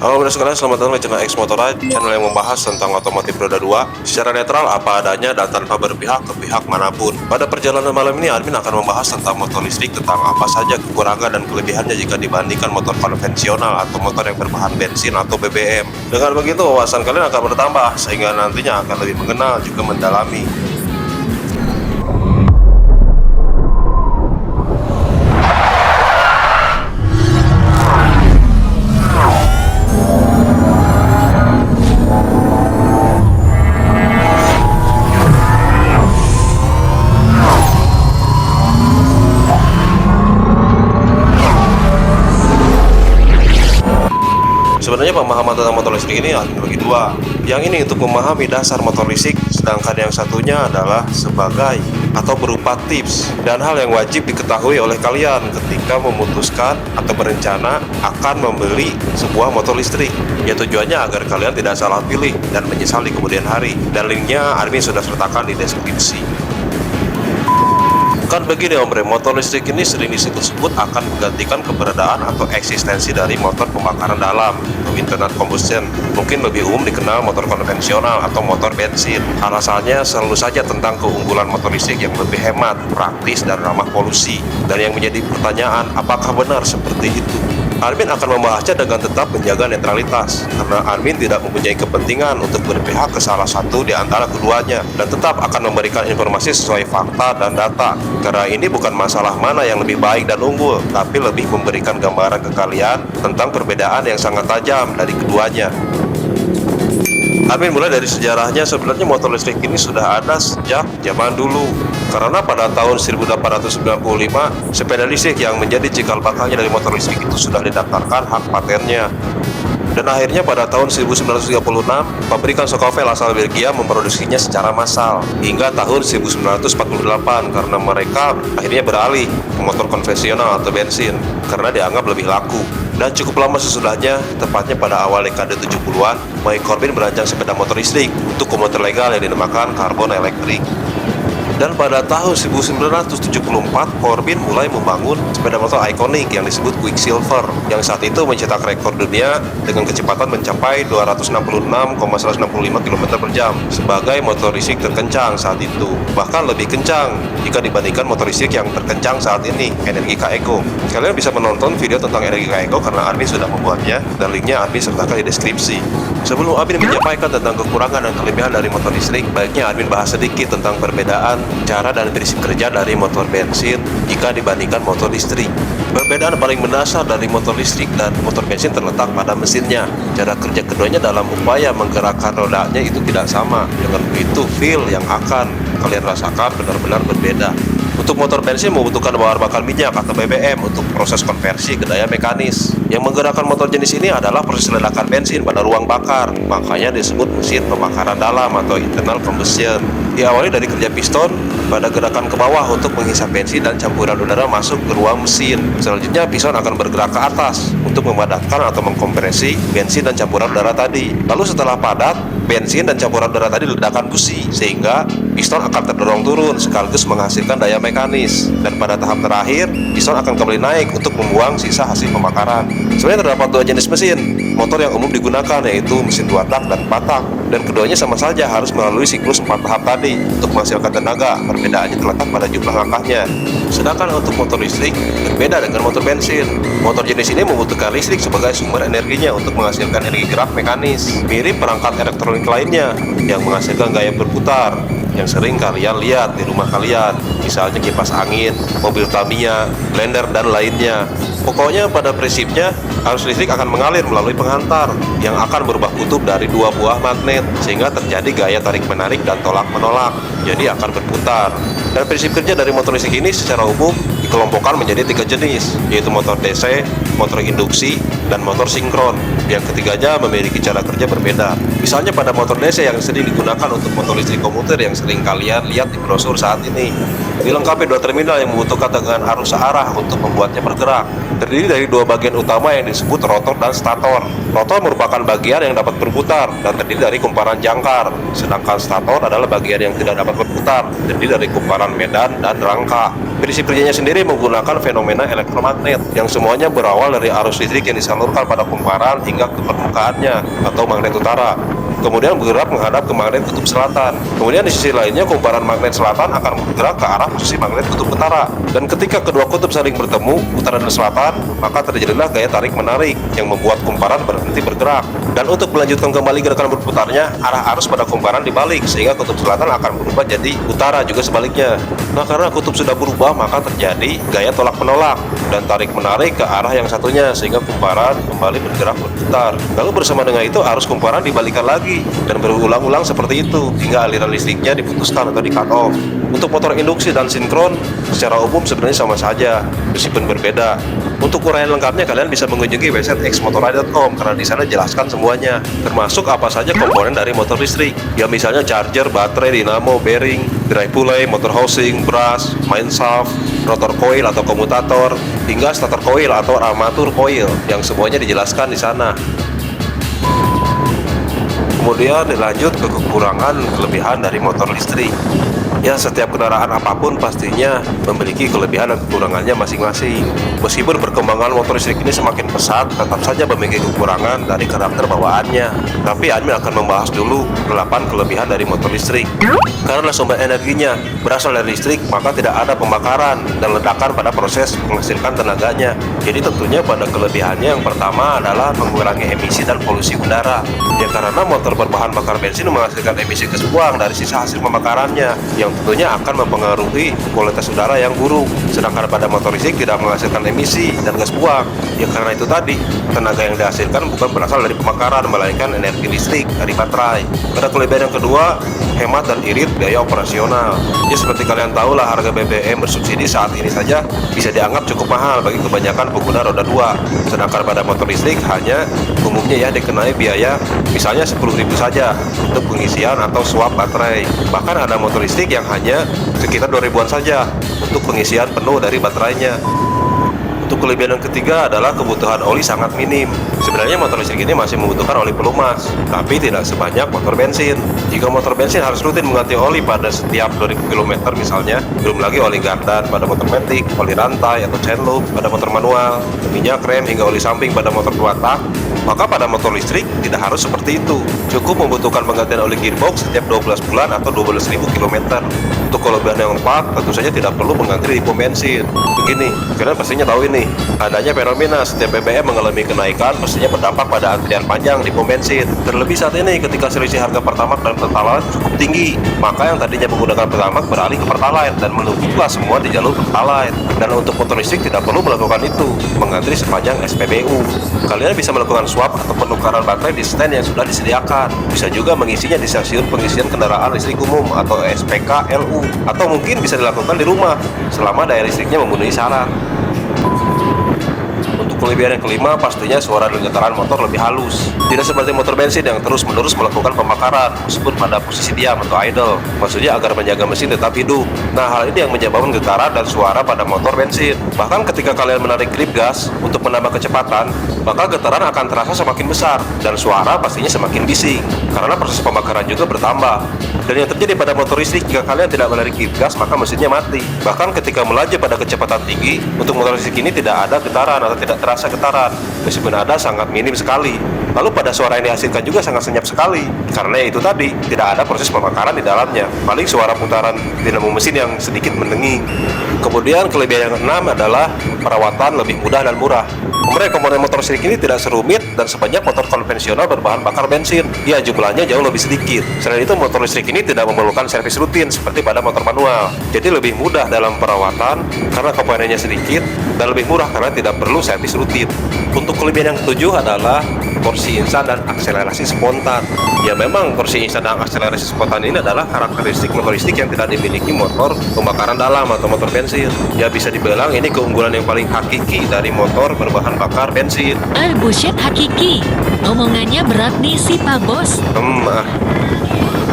Halo bro sekalian, selamat datang di channel X Motorrad, channel yang membahas tentang otomotif roda 2 secara netral apa adanya dan tanpa berpihak ke pihak manapun. Pada perjalanan malam ini, admin akan membahas tentang motor listrik, tentang apa saja kekurangan dan kelebihannya jika dibandingkan motor konvensional atau motor yang berbahan bensin atau BBM. Dengan begitu, wawasan kalian akan bertambah sehingga nantinya akan lebih mengenal juga mendalami. Sebenarnya pemahaman tentang motor listrik ini ada bagi dua. Yang ini untuk memahami dasar motor listrik, sedangkan yang satunya adalah sebagai atau berupa tips dan hal yang wajib diketahui oleh kalian ketika memutuskan atau berencana akan membeli sebuah motor listrik. Ya tujuannya agar kalian tidak salah pilih dan menyesal di kemudian hari. Dan linknya admin sudah sertakan di deskripsi. Kan begini Om Bre, motor listrik ini sering disebut-sebut akan menggantikan keberadaan atau eksistensi dari motor pembakaran dalam atau internal combustion. Mungkin lebih umum dikenal motor konvensional atau motor bensin. Alasannya selalu saja tentang keunggulan motor listrik yang lebih hemat, praktis, dan ramah polusi. Dan yang menjadi pertanyaan, apakah benar seperti itu? Admin akan membahasnya dengan tetap menjaga netralitas, karena admin tidak mempunyai kepentingan untuk berpihak ke salah satu di antara keduanya, dan tetap akan memberikan informasi sesuai fakta dan data. Karena ini bukan masalah mana yang lebih baik dan unggul, tapi lebih memberikan gambaran ke kalian tentang perbedaan yang sangat tajam dari keduanya. Admin mulai dari sejarahnya. Sebenarnya motor listrik ini sudah ada sejak zaman dulu, karena pada tahun 1895 sepeda listrik yang menjadi cikal bakalnya dari motor listrik itu sudah didaftarkan hak patennya. Dan akhirnya pada tahun 1936 pabrikan Socovel asal Belgia memproduksinya secara massal hingga tahun 1948, karena mereka akhirnya beralih ke motor konvensional atau bensin karena dianggap lebih laku. Dan cukup lama sesudahnya, tepatnya pada awal dekade 70-an, Mike Corbin merancang sepeda motor listrik untuk komuter legal yang dinamakan Carbon Electric. Dan pada tahun 1974, Corbin mulai membangun sepeda motor ikonik yang disebut Quicksilver, yang saat itu mencetak rekor dunia dengan kecepatan mencapai 266,165 km per jam sebagai motor listrik terkencang saat itu. Bahkan lebih kencang jika dibandingkan motor listrik yang terkencang saat ini, Energica Eco. Kalian bisa menonton video tentang Energica Eco karena admin sudah membuatnya, dan linknya admin sertakan di deskripsi. Sebelum admin menyampaikan tentang kekurangan dan kelebihan dari motor listrik, baiknya admin bahas sedikit tentang perbedaan cara dan prinsip kerja dari motor bensin jika dibandingkan motor listrik. Perbedaan paling mendasar dari motor listrik dan motor bensin terletak pada mesinnya. Cara kerja keduanya dalam upaya menggerakkan rodanya itu tidak sama. Dengan begitu, feel yang akan kalian rasakan benar-benar berbeda. Untuk motor bensin membutuhkan bahan bakar minyak atau BBM untuk proses konversi ke daya mekanis. Yang menggerakkan motor jenis ini adalah proses ledakan bensin pada ruang bakar, makanya disebut mesin pembakaran dalam atau internal combustion. Diawali dari kerja piston pada gerakan ke bawah untuk menghisap bensin dan campuran udara masuk ke ruang mesin. Selanjutnya piston akan bergerak ke atas untuk memadatkan atau mengkompresi bensin dan campuran udara tadi. Lalu setelah padat, bensin dan campuran udara tadi ledakan busi sehingga piston akan terdorong turun sekaligus menghasilkan daya mekanis. Dan pada tahap terakhir, piston akan kembali naik untuk membuang sisa hasil pembakaran. Sebenarnya terdapat dua jenis mesin motor yang umum digunakan, yaitu mesin 2 tak dan 4 tak, dan keduanya sama saja harus melalui siklus 4 tahap tadi untuk menghasilkan tenaga. Perbedaannya terletak pada jumlah langkahnya. Sedangkan untuk motor listrik berbeda dengan motor bensin. Motor jenis ini membutuhkan listrik sebagai sumber energinya untuk menghasilkan energi gerak mekanis, mirip perangkat elektronik lainnya yang menghasilkan gaya berputar yang sering kalian lihat di rumah kalian, misalnya kipas angin, mobil Tamiya, blender, dan lainnya. Pokoknya pada prinsipnya arus listrik akan mengalir melalui penghantar yang akan berubah kutub dari dua buah magnet sehingga terjadi gaya tarik-menarik dan tolak-menolak, jadi akan berputar. Dan prinsip kerja dari motor listrik ini secara umum dikelompokkan menjadi 3 jenis, yaitu motor DC, motor induksi, dan motor sinkron. Yang ketiganya memiliki cara kerja berbeda. Misalnya pada motor DC yang sering digunakan untuk motor listrik komuter yang sering kalian lihat di brosur saat ini. Dilengkapi dua terminal yang membutuhkan tegangan arus searah untuk membuatnya bergerak. Terdiri dari dua bagian utama yang disebut rotor dan stator. Rotor merupakan bagian yang dapat berputar dan terdiri dari kumparan jangkar, sedangkan stator adalah bagian yang tidak dapat berputar, terdiri dari kumparan medan dan rangka. Prinsip kerjanya sendiri menggunakan fenomena elektromagnet yang semuanya berawal dari arus listrik yang disalurkan pada kumparan hingga ke permukaannya atau magnet utara, kemudian bergerak menghadap ke magnet kutub selatan. Kemudian di sisi lainnya kumparan magnet selatan akan bergerak ke arah posisi magnet kutub utara. Dan ketika kedua kutub saling bertemu, utara dan selatan, maka terjadilah gaya tarik-menarik yang membuat kumparan berhenti bergerak. Dan untuk melanjutkan kembali gerakan berputarnya, arah arus pada kumparan dibalik sehingga kutub selatan akan berubah jadi utara, juga sebaliknya. Nah, karena kutub sudah berubah, maka terjadi gaya tolak-menolak dan tarik-menarik ke arah yang satunya sehingga kumparan kembali bergerak berputar. Lalu bersama dengan itu arus kumparan dibalikan lagi dan berulang-ulang seperti itu hingga aliran listriknya diputuskan atau di-cut off. Untuk motor induksi dan sinkron secara umum sebenarnya sama saja, meskipun berbeda. Untuk uraian lengkapnya kalian bisa mengunjungi website xmotorai.com karena di sana jelaskan semuanya, termasuk apa saja komponen dari motor listrik. Ya misalnya charger, baterai, dinamo, bearing, drive pulley, motor housing, brush, main shaft, rotor coil atau komutator, hingga starter coil atau armatur coil yang semuanya dijelaskan di sana. Kemudian dilanjut ke kekurangan kelebihan dari motor listrik. Ya, setiap kendaraan apapun pastinya memiliki kelebihan dan kekurangannya masing-masing. Meskipun perkembangan motor listrik ini semakin pesat, tetap saja memiliki kekurangan dari karakter bawaannya. Tapi admin akan membahas dulu 8 kelebihan dari motor listrik. Karena sumber energinya berasal dari listrik, maka tidak ada pembakaran dan ledakan pada proses menghasilkan tenaganya. Jadi tentunya pada kelebihannya yang pertama adalah mengurangi emisi dan polusi udara. Ya, karena motor berbahan bakar bensin menghasilkan emisi gas buang dari sisa hasil pembakarannya, yang tentunya akan mempengaruhi kualitas udara yang buruk. Sedangkan pada motor listrik tidak menghasilkan emisi dan gas buang. Ya karena itu tadi, tenaga yang dihasilkan bukan berasal dari pembakaran, melainkan energi listrik dari baterai. Pada kelebihan yang kedua, hemat dan irit biaya operasional. Ya seperti kalian tahu lah, harga BBM bersubsidi saat ini saja bisa dianggap cukup mahal bagi kebanyakan pengguna roda 2. Sedangkan pada motor listrik hanya umumnya ya dikenai biaya misalnya 10.000 saja untuk pengisian atau swap baterai. Bahkan ada motor listrik yang hanya sekitar 2.000-an saja untuk pengisian penuh dari baterainya. Untuk kelebihan yang ketiga adalah kebutuhan oli sangat minim. Sebenarnya motor listrik ini masih membutuhkan oli pelumas, tapi tidak sebanyak motor bensin. Jika motor bensin harus rutin mengganti oli pada setiap 2000 km misalnya, belum lagi oli gardan pada motor matic, oli rantai atau chain loop pada motor manual, minyak rem hingga oli samping pada motor 2 tak, maka pada motor listrik tidak harus seperti itu. Cukup membutuhkan penggantian oli gearbox setiap 12 bulan atau 12.000 km. Untuk kelebihan yang keempat, tentu saja tidak perlu mengantri di pom bensin. Begini, kalian pastinya tahu ini, adanya fenomena setiap BBM mengalami kenaikan pastinya berdampak pada antrian panjang di pom bensin. Terlebih saat ini ketika selisih harga Pertamax dan Pertalite cukup tinggi, maka yang tadinya menggunakan Pertamax beralih ke Pertalite dan menumpuklah semua di jalur Pertalite. Dan untuk motor listrik tidak perlu melakukan itu, mengantri sepanjang SPBU. Kalian bisa melakukan swap atau penukaran baterai di stand yang sudah disediakan. Bisa juga mengisinya di stasiun pengisian kendaraan listrik umum atau SPKLU, atau mungkin bisa dilakukan di rumah selama daya listriknya memenuhi syarat. Untuk kelebihan yang kelima, pastinya suara dan getaran motor lebih halus. Tidak seperti motor bensin yang terus-menerus melakukan pembakaran meskipun pada posisi diam atau idle. Maksudnya agar menjaga mesin tetap hidup. Nah, hal ini yang menyebabkan getaran dan suara pada motor bensin. Bahkan ketika kalian menarik grip gas untuk menambah kecepatan, maka getaran akan terasa semakin besar dan suara pastinya semakin bising karena proses pembakaran juga bertambah. Dan yang terjadi pada motor listrik, jika kalian tidak menarik grip gas, maka mesinnya mati. Bahkan ketika melaju pada kecepatan tinggi, untuk motor listrik ini tidak ada getaran atau tidak terasa getaran, meskipun ada sangat minim sekali. Lalu pada suara yang dihasilkan juga sangat senyap sekali, karena itu tadi tidak ada proses pembakaran di dalamnya, paling suara putaran dinamo mesin yang sedikit mendenging. Kemudian kelebihan yang keenam adalah perawatan lebih mudah dan murah. Komponen motor listrik ini tidak serumit dan sebanyak motor konvensional berbahan bakar bensin. Ya, jumlahnya jauh lebih sedikit. Selain itu, motor listrik ini tidak memerlukan servis rutin seperti pada motor manual. Jadi lebih mudah dalam perawatan karena komponennya sedikit, dan lebih murah karena tidak perlu servis rutin. Untuk kelebihan yang ketujuh adalah torsi instan dan akselerasi spontan. Ya, memang torsi instan dan akselerasi spontan ini adalah karakteristik motor listrik yang tidak dimiliki motor pembakaran dalam atau motor bensin. Ya, bisa dibilang ini keunggulan yang paling hakiki dari motor berbahan bakar bensin. Bullshit hakiki. Omongannya berat nih si Pak Bos.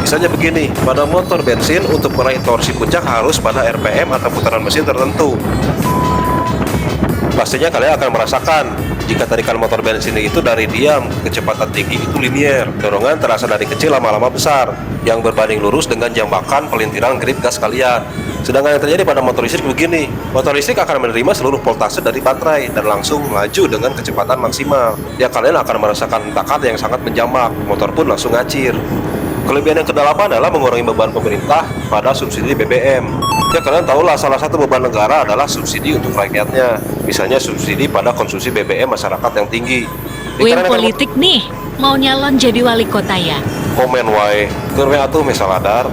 Misalnya begini, pada motor bensin untuk meraih torsi puncak harus pada RPM atau putaran mesin tertentu. Pastinya kalian akan merasakan jika tarikan motor bensin itu dari diam kecepatan tinggi itu linier, dorongan terasa dari kecil lama-lama besar, yang berbanding lurus dengan jambakan pelintiran grip gas kalian. Sedangkan yang terjadi pada motor listrik begini, motor listrik akan menerima seluruh voltase dari baterai dan langsung melaju dengan kecepatan maksimal. Ya, kalian akan merasakan takat yang sangat menjambak, motor pun langsung ngacir. Kelebihan yang kedelapan adalah mengurangi beban pemerintah pada subsidi BBM. Ya, kalian tahulah salah satu beban negara adalah subsidi untuk rakyatnya. Misalnya subsidi pada konsumsi BBM masyarakat yang tinggi. Win politik nih, mau nyalon jadi wali kota ya? Komen wae, keur atuh mesaladar.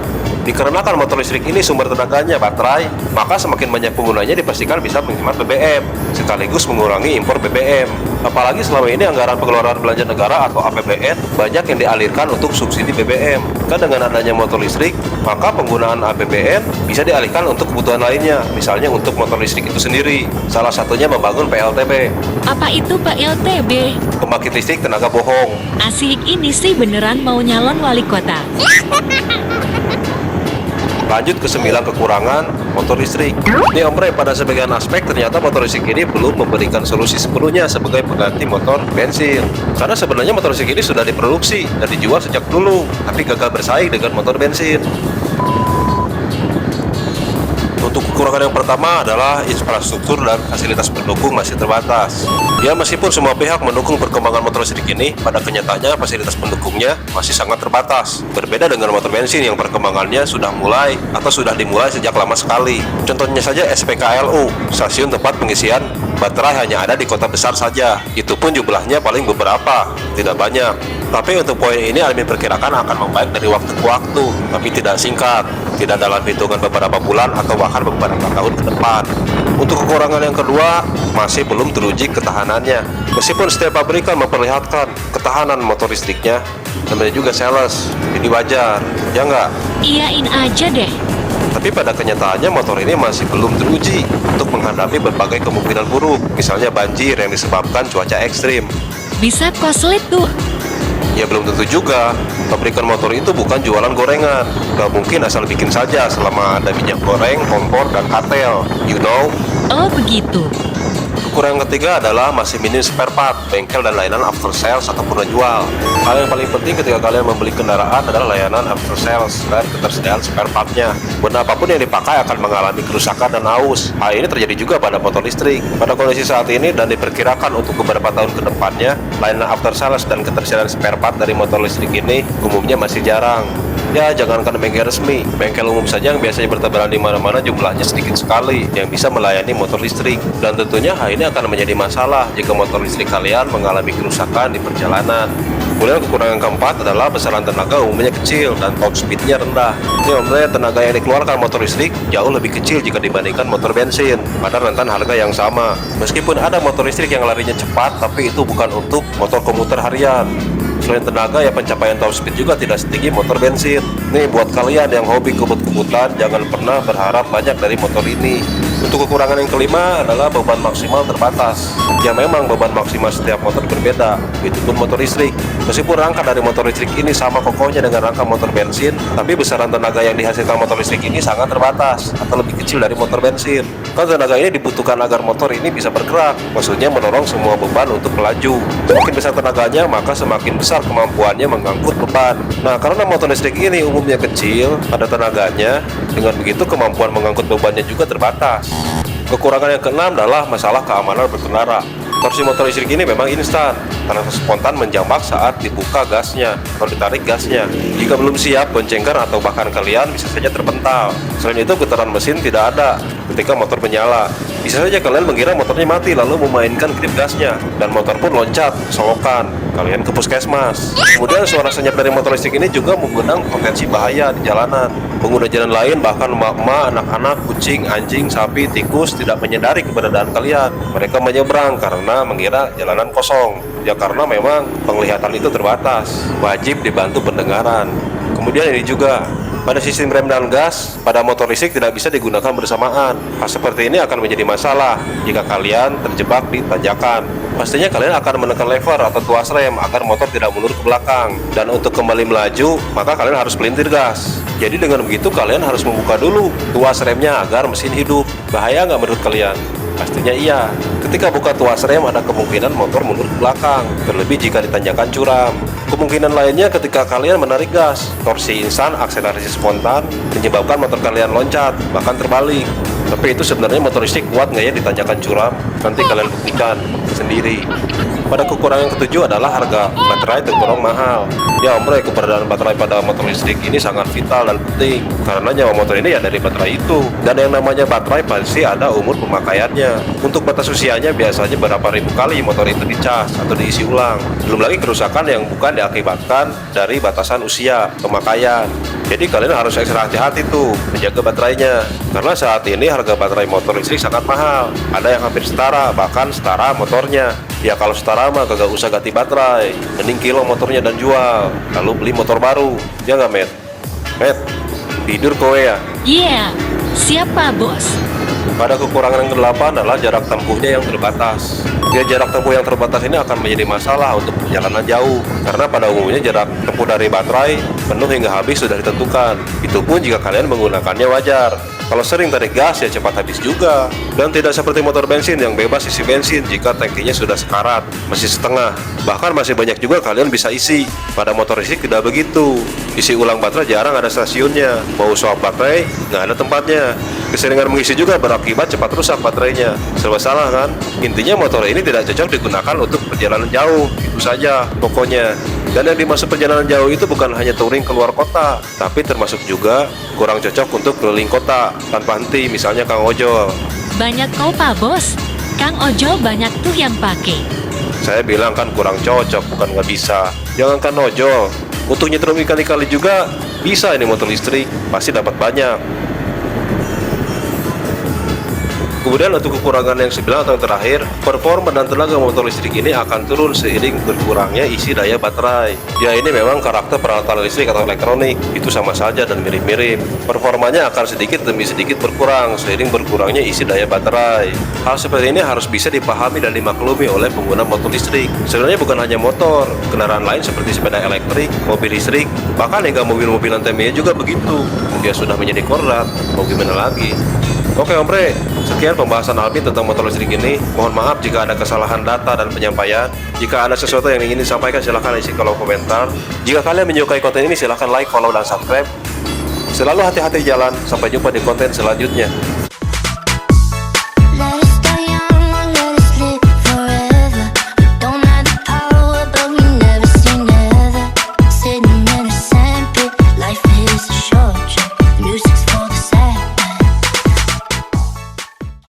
Dikarenakan motor listrik ini sumber tenaganya baterai, maka semakin banyak penggunanya dipastikan bisa menghemat BBM, sekaligus mengurangi impor BBM. Apalagi selama ini anggaran pengeluaran belanja negara atau APBN banyak yang dialirkan untuk subsidi BBM. Kan dengan adanya motor listrik, maka penggunaan APBN bisa dialihkan untuk kebutuhan lainnya, misalnya untuk motor listrik itu sendiri. Salah satunya membangun PLTB. Apa itu PLTB? Pembangkit listrik tenaga bohong. Asik ini sih beneran mau nyalon wali kota. Lanjut ke 9 kekurangan motor listrik. Nih ombre, pada sebagian aspek ternyata motor listrik ini belum memberikan solusi sepenuhnya sebagai pengganti motor bensin. Karena sebenarnya motor listrik ini sudah diproduksi dan dijual sejak dulu, tapi gagal bersaing dengan motor bensin. Untuk kekurangan yang pertama adalah infrastruktur dan fasilitas pendukung masih terbatas. Ya, meskipun semua pihak mendukung perkembangan motor listrik ini, pada kenyataannya fasilitas pendukungnya masih sangat terbatas. Berbeda dengan motor bensin yang perkembangannya sudah dimulai sejak lama sekali. Contohnya saja SPKLU, stasiun tempat pengisian baterai hanya ada di kota besar saja. Itu pun jumlahnya paling beberapa, tidak banyak. Tapi untuk poin ini Almin perkirakan akan membaik dari waktu ke waktu, tapi tidak singkat, tidak dalam hitungan beberapa bulan atau bahkan beberapa tahun ke depan. Untuk kekurangan yang kedua, masih belum teruji ketahanannya. Meskipun setiap pabrikan memperlihatkan ketahanan motor listriknya, namanya juga sales, jadi wajar, ya nggak? Iyain aja deh. Tapi pada kenyataannya motor ini masih belum teruji untuk menghadapi berbagai kemungkinan buruk, misalnya banjir yang disebabkan cuaca ekstrim. Bisa koslet tuh. Ya belum tentu juga, pabrikan motor itu bukan jualan gorengan. Gak mungkin asal bikin saja selama ada minyak goreng, kompor, dan kartel, you know. Oh begitu. Kekurangan ketiga adalah masih minim spare part, bengkel dan layanan after sales ataupun menjual. Hal yang paling penting ketika kalian membeli kendaraan adalah layanan after sales dan ketersediaan spare partnya. Benda apapun yang dipakai akan mengalami kerusakan dan aus. Hal ini terjadi juga pada motor listrik. Pada kondisi saat ini dan diperkirakan untuk beberapa tahun ke depannya, layanan after sales dan ketersediaan spare part dari motor listrik ini umumnya masih jarang. Ya, jangankan bengkel resmi, bengkel umum saja yang biasanya bertebaran di mana-mana jumlahnya sedikit sekali yang bisa melayani motor listrik. Dan tentunya hal ini akan menjadi masalah jika motor listrik kalian mengalami kerusakan di perjalanan. Kemudian kekurangan keempat adalah besaran tenaga umumnya kecil dan top speednya rendah. Ini omre, tenaga yang dikeluarkan motor listrik jauh lebih kecil jika dibandingkan motor bensin pada rentan harga yang sama. Meskipun ada motor listrik yang larinya cepat, tapi itu bukan untuk motor komuter harian. Selain tenaga, ya pencapaian top speed juga tidak setinggi motor bensin. Nih buat kalian yang hobi kebut-kebutan, jangan pernah berharap banyak dari motor ini. Untuk kekurangan yang kelima adalah beban maksimal terbatas. Ya memang beban maksimal setiap motor berbeda, itu pun motor listrik. Meskipun rangka dari motor listrik ini sama kokohnya dengan rangka motor bensin, tapi besaran tenaga yang dihasilkan motor listrik ini sangat terbatas atau lebih kecil dari motor bensin. Kan tenaga ini dibutuhkan agar motor ini bisa bergerak, maksudnya mendorong semua beban untuk melaju. Semakin besar tenaganya, maka semakin besar kemampuannya mengangkut beban. Nah, karena motor listrik ini umumnya kecil, ada tenaganya, dengan begitu kemampuan mengangkut bebannya juga terbatas. Kekurangan yang keenam adalah masalah keamanan berkendara. Torsi motor listrik ini memang instan, karena spontan menjambak saat dibuka gasnya atau ditarik gasnya. Jika belum siap, boncengker atau bahkan kalian bisa saja terpental. Selain itu, getaran mesin tidak ada ketika motor menyala. Bisa saja kalian mengira motornya mati lalu memainkan grip gasnya, dan motor pun loncat, solokan, kalian ke puskesmas. Kemudian suara senyap dari motor listrik ini juga mengundang potensi bahaya di jalanan. Pengguna jalan lain, bahkan emak-emak, anak-anak, kucing, anjing, sapi, tikus tidak menyadari keberadaan kalian. Mereka menyeberang karena mengira jalanan kosong. Ya karena memang penglihatan itu terbatas. Wajib dibantu pendengaran. Kemudian ini juga, Pada sistem rem dan gas, pada motor listrik tidak bisa digunakan bersamaan. Hal seperti ini akan menjadi masalah jika kalian terjebak di tanjakan. Pastinya kalian akan menekan lever atau tuas rem agar motor tidak mundur ke belakang. Dan untuk kembali melaju, maka kalian harus pelintir gas. Jadi dengan begitu kalian harus membuka dulu tuas remnya agar mesin hidup. Bahaya nggak menurut kalian? Pastinya iya. Ketika buka tuas rem ada kemungkinan motor mundur ke belakang, terlebih jika ditanjakan curam. Kemungkinan lainnya ketika kalian menarik gas, torsi instan, akselerasi spontan, menyebabkan motor kalian loncat, bahkan terbalik. Tapi itu sebenarnya motor listrik kuat nggak ya di tanjakan curam? Nanti kalian buktikan sendiri. Pada kekurangan ketujuh adalah harga baterai tergolong mahal. Ya ombre, keberadaan baterai pada motor listrik ini sangat vital dan penting, karena nyawa motor ini ya dari baterai itu. Dan yang namanya baterai pasti ada umur pemakaiannya. Untuk batas usianya biasanya berapa ribu kali motor itu dicas atau diisi ulang. Belum lagi kerusakan yang bukan diakibatkan dari batasan usia pemakaian. Jadi kalian harus ekstra hati-hati tuh menjaga baterainya, karena saat ini harga baterai motor listrik sangat mahal. Ada yang hampir setara, bahkan setara motornya. Ya kalau setara mah kagak usah ganti baterai, mending kilo motornya dan jual, lalu beli motor baru. Ya nggak, Met? Met, tidur kowe ya? Iya, siapa bos? Pada kekurangan yang ke-8 adalah jarak tempuhnya yang terbatas. Ya, jarak tempuh yang terbatas ini akan menjadi masalah untuk perjalanan jauh, karena pada umumnya jarak tempuh dari baterai penuh hingga habis sudah ditentukan. Itu pun jika kalian menggunakannya wajar. Kalau sering tarik gas ya cepat habis juga. Dan tidak seperti motor bensin yang bebas isi bensin jika tangkinya sudah sekarat, masih setengah. Bahkan masih banyak juga kalian bisa isi. Pada motor listrik tidak begitu. Isi ulang baterai jarang ada stasiunnya. Mau swap baterai nggak ada tempatnya. Keseringan mengisi juga berakibat cepat rusak baterainya. Serba salah kan? Intinya motor ini tidak cocok digunakan untuk perjalanan jauh. Itu saja pokoknya. Dan yang dimaksud perjalanan jauh itu bukan hanya touring keluar kota, tapi termasuk juga kurang cocok untuk keliling kota tanpa henti, misalnya Kang Ojol. Banyak kau pak bos. Kang Ojol banyak tuh yang pakai. Saya bilang kan kurang cocok, bukan nggak bisa. Jangankan ojol, untuk nyetrum ikan kali juga bisa ini motor listrik, pasti dapat banyak. Kemudian untuk kekurangan yang 9 atau yang terakhir, performa dan tenaga motor listrik ini akan turun seiring berkurangnya isi daya baterai. Ya ini memang karakter peralatan listrik atau elektronik, itu sama saja dan mirip-mirip. Performanya akan sedikit demi sedikit berkurang seiring berkurangnya isi daya baterai. Hal seperti ini harus bisa dipahami dan dimaklumi oleh pengguna motor listrik. Sebenarnya bukan hanya motor, kendaraan lain seperti sepeda elektrik, mobil listrik, bahkan hingga mobil-mobil Tamiya juga begitu. Dia sudah menjadi korlat, mau gimana lagi? Oke ombre, sekian pembahasan Alvin tentang motor listrik ini. Mohon maaf jika ada kesalahan data dan penyampaian. Jika ada sesuatu yang ingin disampaikan silahkan isi kolom komentar. Jika kalian menyukai konten ini silahkan like, follow, dan subscribe. Selalu hati-hati jalan. Sampai jumpa di konten selanjutnya.